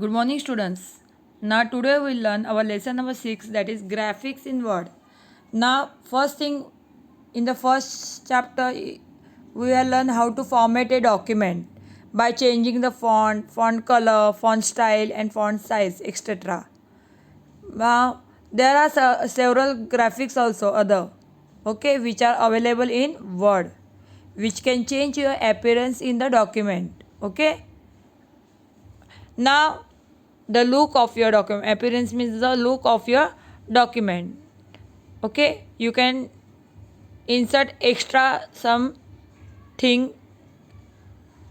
Good morning, students. Now, today we will learn our lesson number 6, that is graphics in Word. Now, first thing in the first chapter, we will learn how to format a document by changing the font color, font style, and font size, etc. Now, there are several graphics also, okay, which are available in Word, which can change your appearance in the document, okay. Now, the look of your document, appearance means the look of your document, okay. You can insert extra something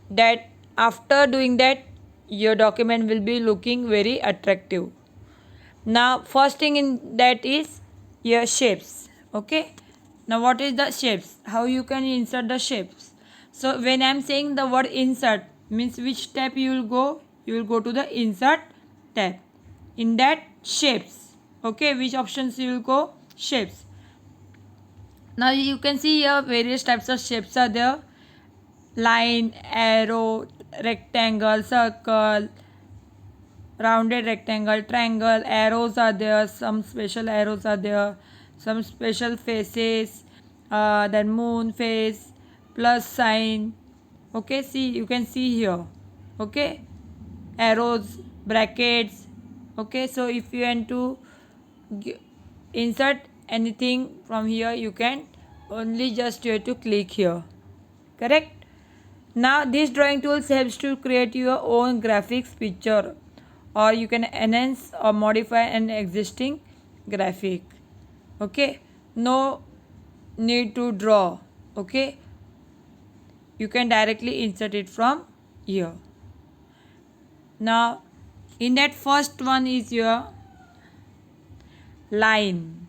that after doing that your document will be looking very attractive. Now, first thing in that is your shapes, okay. Now, what is the shapes, how you can insert the shapes? So when I am saying the word insert, means which tab you will go, you will go to the insert tab. In that, shapes, okay, which options you will go? Shapes. Now you can see here various types of shapes are there: line, arrow, rectangle, circle, rounded rectangle, triangle. Arrows are there, some special arrows are there, some special faces, then moon face, plus sign, okay. See, you can see here, okay, arrows, brackets, okay. So if you want to insert anything from here, you can only just you have to click here, correct. Now this drawing tools helps to create your own graphics picture, or you can enhance or modify an existing graphic, okay. No need to draw, okay, you can directly insert it from here. Now in that, first one is your line.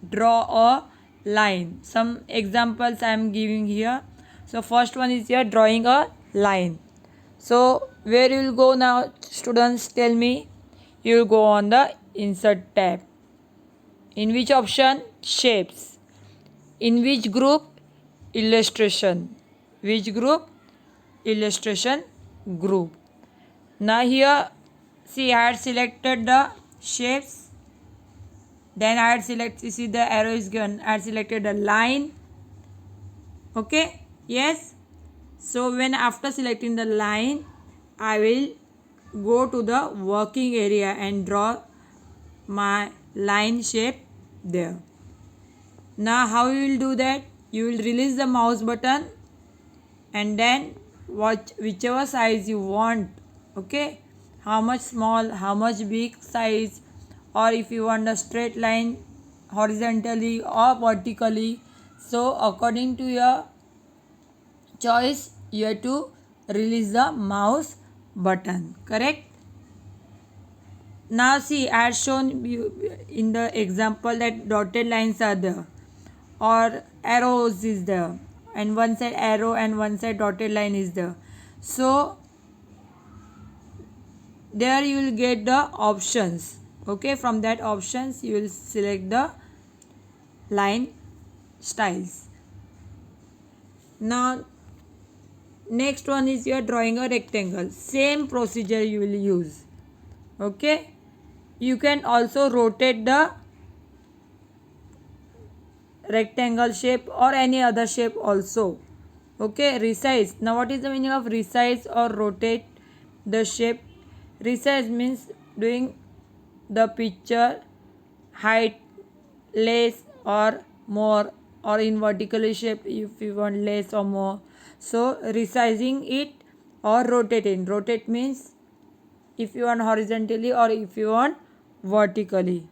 Draw a line. Some examples I am giving here. So first one is here, drawing a line. So where you will go now, students, tell me? You will go on the insert tab. In which option? Shapes. In which group? Illustration. Which group? Illustration group. Now here, see, I had selected the shapes. Then I had selected, see the arrow is given, I had selected a line, okay, yes. So when after selecting the line, I will go to the working area and draw my line shape there. Now how you will do that? You will release the mouse button and then watch whichever size you want, okay, how much small, how much big size, or if you want a straight line horizontally or vertically. So according to your choice, you have to release the mouse button, correct. Now see, I had shown you in the example that dotted lines are there, or arrows is there, and one side arrow and one side dotted line is there. So there you will get the options, okay. From that options you will select the line styles. Now next one is you are drawing a rectangle. Same procedure you will use, okay. You can also rotate the rectangle shape or any other shape also, okay. Resize. Now what is the meaning of resize or rotate the shape? Resize means doing the picture height less or more, or in vertical shape if you want less or more. So resizing it or rotating. Rotate means if you want horizontally or if you want vertically,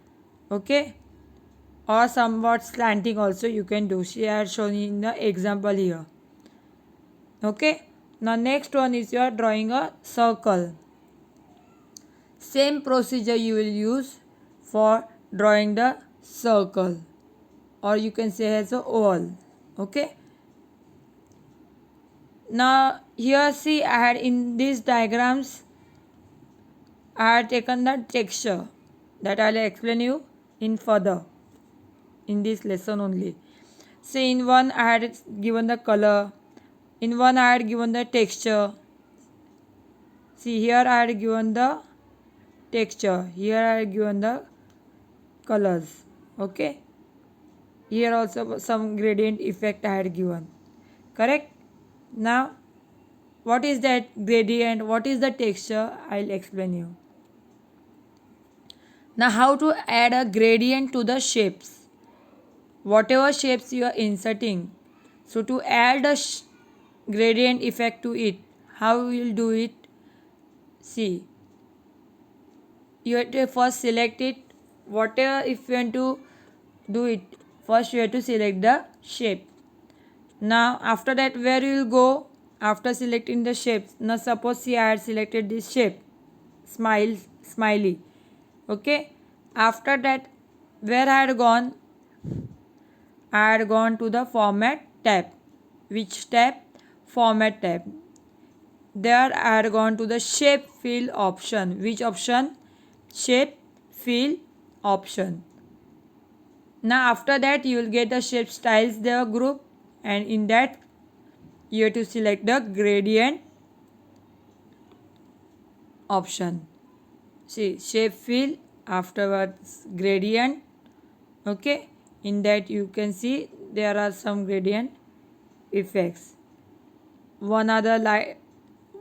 okay, or somewhat slanting also you can do. She has shown in the example here, okay. Now next one is you are drawing a circle. Same procedure you will use for drawing the circle, or you can say as a oval, okay. Now here see, I had in these diagrams I had taken the texture that I will explain you in further in this lesson only. See, in one I had given the color, in one I had given the texture. See, here I had given the texture. Here I have given the colors. Okay. Here also some gradient effect I had given. Correct. Now what is that gradient? What is the texture? I'll explain you. Now how to add a gradient to the shapes. Whatever shapes you are inserting. So to add a gradient effect to it, how we will do it? See, you have to first select it. Whatever, if you want to do it, first you have to select the shape. Now after that, where you will go after selecting the shapes? Now suppose see I had selected this shape, smiley. Okay. After that, where I had gone? I had gone to the format tab. Which tab? Format tab. There I had gone to the shape fill option. Which option? Shape fill option. Now after that you will get the shape styles there group, and in that you have to select the gradient option. See, shape fill, afterwards gradient. Okay, in that you can see there are some gradient effects. One other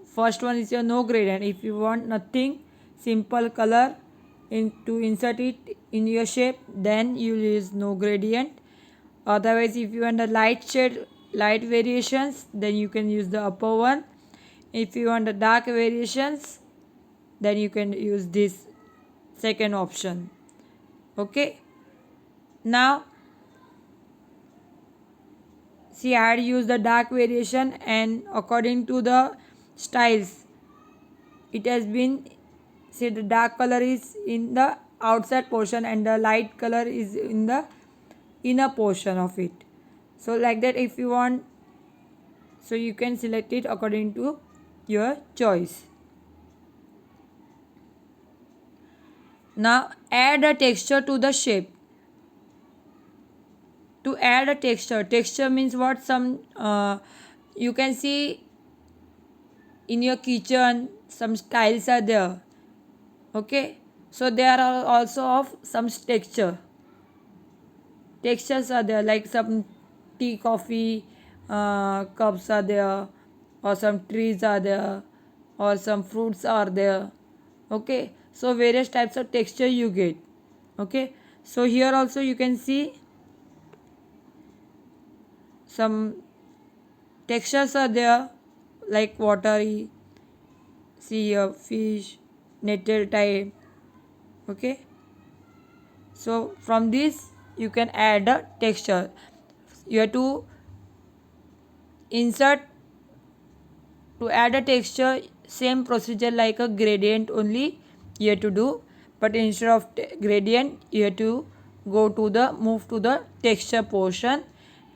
first one is your no gradient. If you want nothing, simple color to insert it in your shape, then you use no gradient. Otherwise, if you want the light shade, light variations, then you can use the upper one. If you want the dark variations, then you can use this second option. Okay. Now see, I had used the dark variation, and according to the styles, it has been, see, the dark color is in the outside portion and the light color is in the inner portion of it. So like that, if you want, so you can select it according to your choice. Now add a texture to the shape. To add a texture means what? Some you can see in your kitchen some tiles are there. Okay, so there are also of some textures are there, like some tea coffee cups are there, or some trees are there, or some fruits are there. Okay, so various types of texture you get. Okay, so here also you can see some textures are there, like watery, see a fish, netted type. Okay, so from this you can add a texture. You have to insert, to add a texture, same procedure like a gradient only you have to do, but instead of gradient you have to move to the texture portion,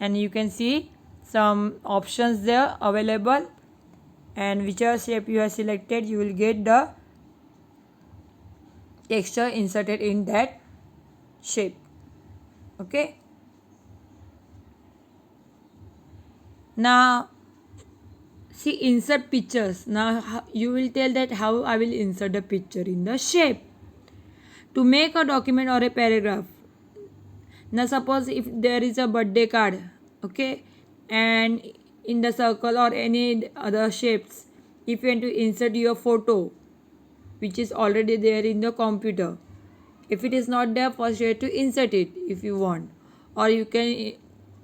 and you can see some options there available, and whichever shape you have selected you will get the texture inserted in that shape. Okay, now see, insert pictures. Now you will tell that how I will insert the picture in the shape. To make a document or a paragraph. Now suppose if there is a birthday card, okay, and in the circle or any other shapes, if you want to insert your photo which is already there in the computer, if it is not there, first you have to insert it if you want, or you can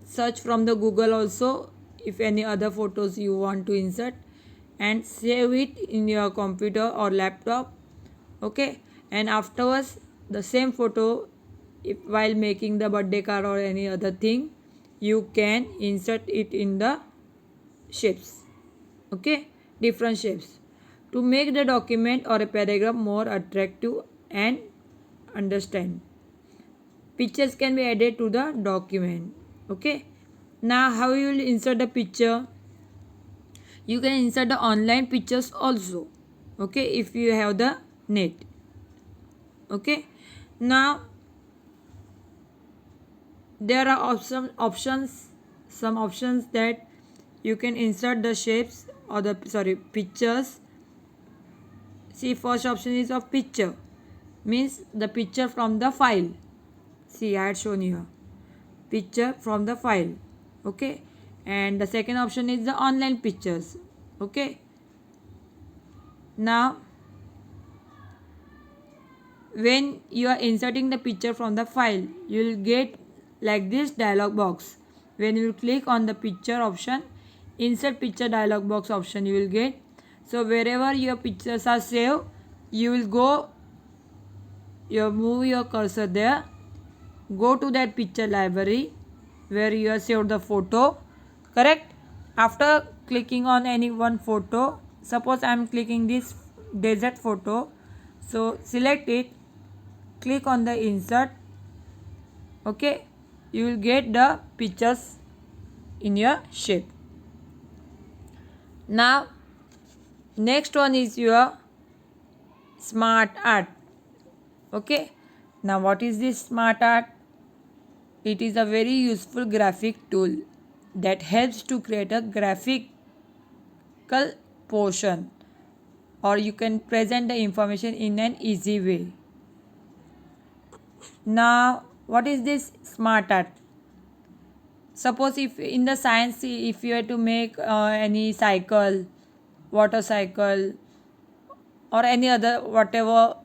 search from the Google also if any other photos you want to insert, and save it in your computer or laptop. Okay, and afterwards the same photo, if while making the birthday card or any other thing, you can insert it in the shapes. Okay, different shapes to make the document or a paragraph more attractive and understand. Pictures can be added to the document. Okay, now how you will insert the picture? You can insert the online pictures also. Okay, if you have the net. Okay, now there are some options that you can insert the shapes or the pictures. See, first option is of picture. means the picture from the file. See, I had shown here picture from the file. Okay, and the second option is the online pictures. Okay, now when you are inserting the picture from the file, you will get like this dialog box. When you click on the picture option, insert picture dialog box option you will get. So wherever your pictures are saved, you will go, you move your cursor there, go to that picture library where you have saved the photo, correct? After clicking on any one photo, suppose I am clicking this desert photo, so select it, click on the insert. Okay, you will get the pictures in your shape. Now next one is your smart art. Okay, now what is this smart art? It is a very useful graphic tool that helps to create a graphical portion, or you can present the information in an easy way. Now what is this smart art? Suppose if in the science, if you have to make any cycle, water cycle, or any other whatever,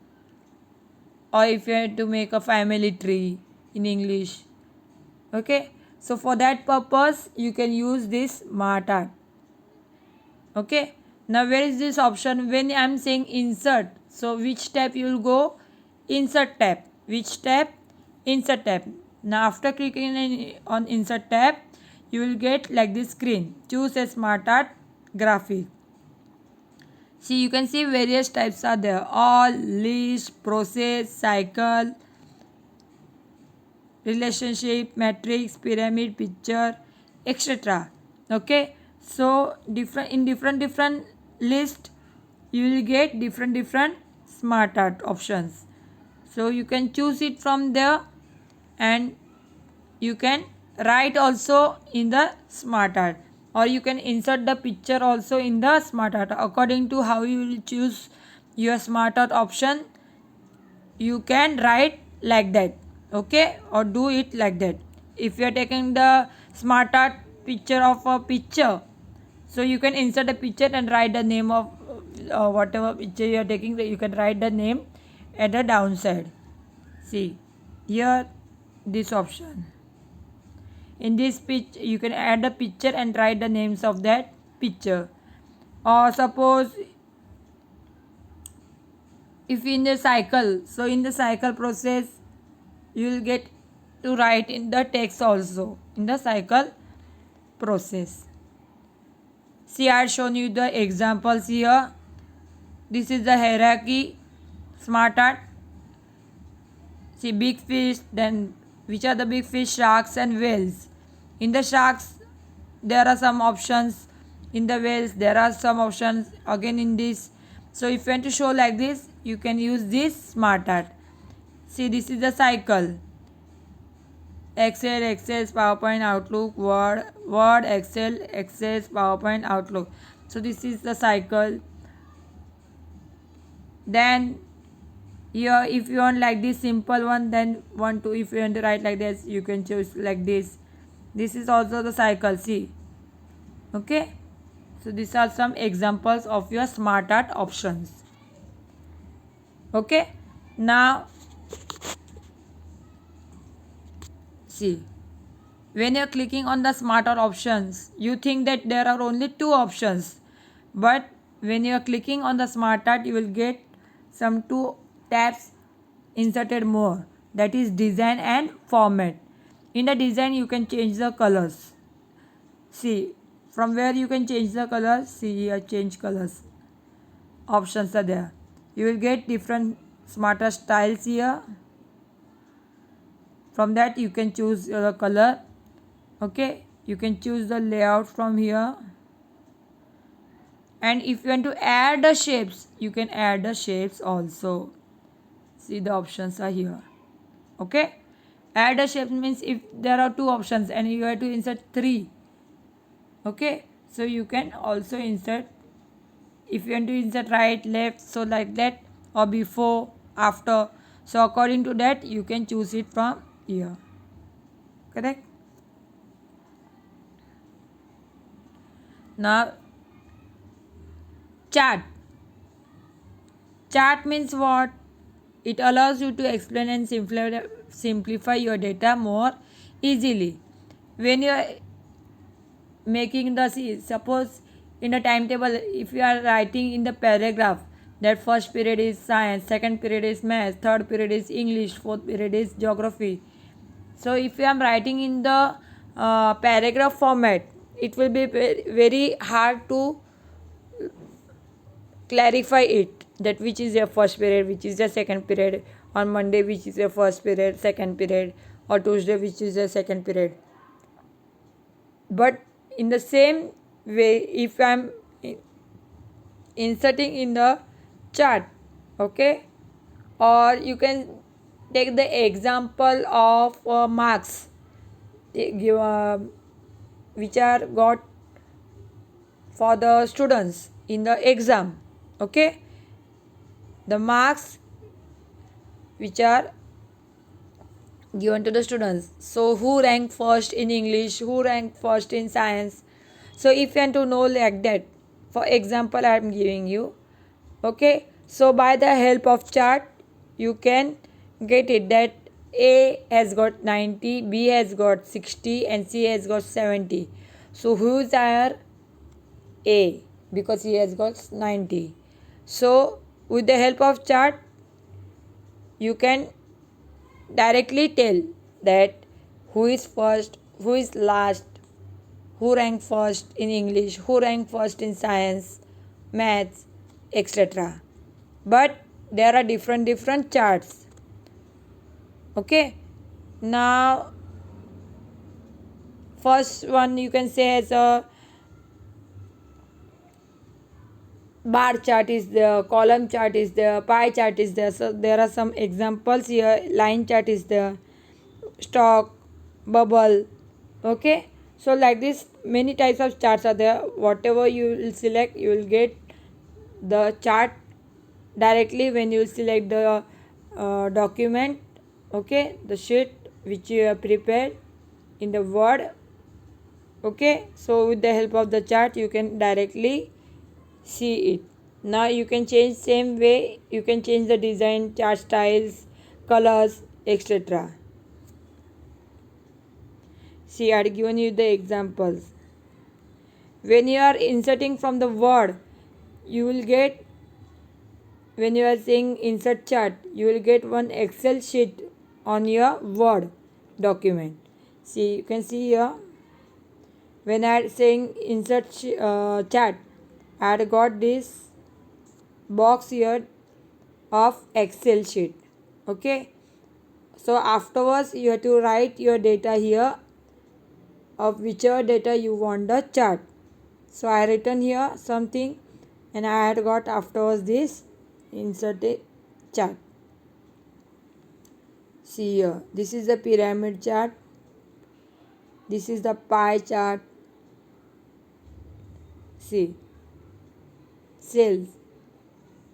or if you have to make a family tree in English. Okay, so for that purpose you can use this smart art. Okay, now where is this option? When I am saying insert, so which tab you will go? Insert tab. Which tab? Insert tab. Now after clicking on insert tab, you will get like this screen. Choose a smart art graphic. See, you can see various types are there. All, list, process, cycle, relationship, matrix, pyramid, picture, etc. Okay, so different list you will get different smart art options. So you can choose it from there, and you can write also in the smart art, or you can insert the picture also in the smart art. According to how you will choose your smart art option, you can write like that. Okay, or do it like that. If you are taking the smart art picture of a picture, so you can insert a picture and write the name of whatever picture you are taking, you can write the name at the downside. See here, this option, in this picture you can add a picture and write the names of that picture. Or suppose if in the cycle, so in the cycle process you will get to write in the text also in the cycle process. See, I have shown you the examples here. This is the hierarchy smart art. See, big fish, then which are the big fish? Sharks and whales. In the sharks there are some options, in the whales there are some options again in this. So if you want to show like this, you can use this smart art. See, this is the cycle. Excel, Access, PowerPoint, Outlook, Word, Excel, Access, PowerPoint, Outlook. So this is the cycle. Then here, if you want like this simple one, then one, two. If you want to write like this, you can choose like this. This is also the cycle. See, okay. So these are some examples of your smart art options. Okay. Now see, when you're clicking on the smart art options, you think that there are only two options, but when you're clicking on the smart art, you will get some two tabs inserted more, that is design and format. In the design you can change the colors. See, from where you can change the colors, see here, change colors options are there. You will get different smarter styles here. From that you can choose the color. Okay, you can choose the layout from here, and if you want to add the shapes, you can add the shapes also. See, the options are here. Okay, add a shape means if there are two options and you have to insert three. Okay, so you can also insert, if you want to insert right, left, so like that, or before, after. So according to that you can choose it from here. Correct? Now chart. Chart means what? It allows you to explain and simplify your data more easily. When you are making the, suppose in a timetable, if you are writing in the paragraph that first period is science, second period is math, third period is English, fourth period is geography. So if you are writing in the paragraph format, it will be very hard to clarify it, that which is your first period, which is the second period, on Monday which is your first period, second period, or Tuesday which is the second period. But in the same way, if I am inserting in the chart, okay, or you can take the example of marks give which are got for the students in the exam, okay, the marks which are given to the students. So who ranked first in English, who ranked first in science. So if you want to know like that, for example I am giving you, okay, so by the help of chart you can get it that A has got 90, B has got 60 and C has got 70. So who is higher? A, because he has got 90. So with the help of chart you can directly tell that who is first, who is last, who ranked first in English, who ranked first in science, maths, etc. But there are different charts. Okay. Now first one you can say as a bar chart is there, column chart is there, pie chart is there. So there are some examples here. Line chart is there, stock, bubble. Okay, so like this many types of charts are there. Whatever you will select you will get the chart directly when you select the document, okay, the sheet which you have prepared in the Word. Okay, so with the help of the chart you can directly see it. Now you can change same way, you can change the design, chart styles, colors, etc. See, I had given you the examples. When you are inserting from the Word, you will get, when you are saying insert chart, you will get one Excel sheet on your Word document. See, you can see here, when I am saying insert chart, I had got this box here of Excel sheet. Okay, so afterwards you have to write your data here of whichever data you want the chart. So I written here something and I had got afterwards this inserted chart. See here, this is the pyramid chart, this is the pie chart. See, cells.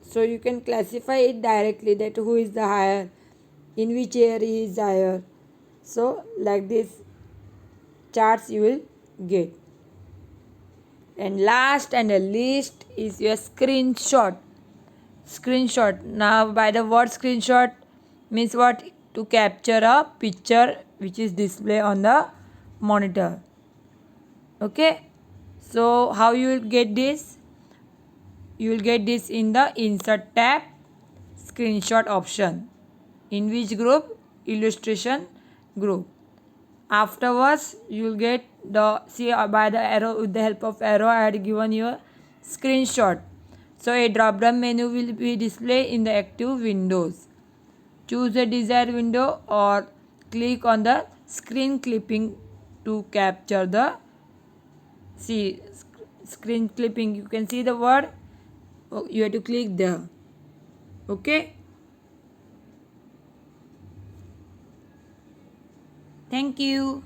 So you can classify it directly that who is the higher, in which area he is higher. So like this charts you will get. And last and the least is your screenshot. Screenshot. Now by the word screenshot means what? To capture a picture which is displayed on the monitor. Okay. So how you will get this? You will get this in the insert tab, screenshot option. In which group? Illustration group. Afterwards you will get the, see by the arrow, with the help of arrow I had given you a screenshot. So a drop down menu will be displayed in the active windows. Choose a desired window or click on the screen clipping to capture the, see, screen clipping, you can see the word, you have to click there. Okay, thank you.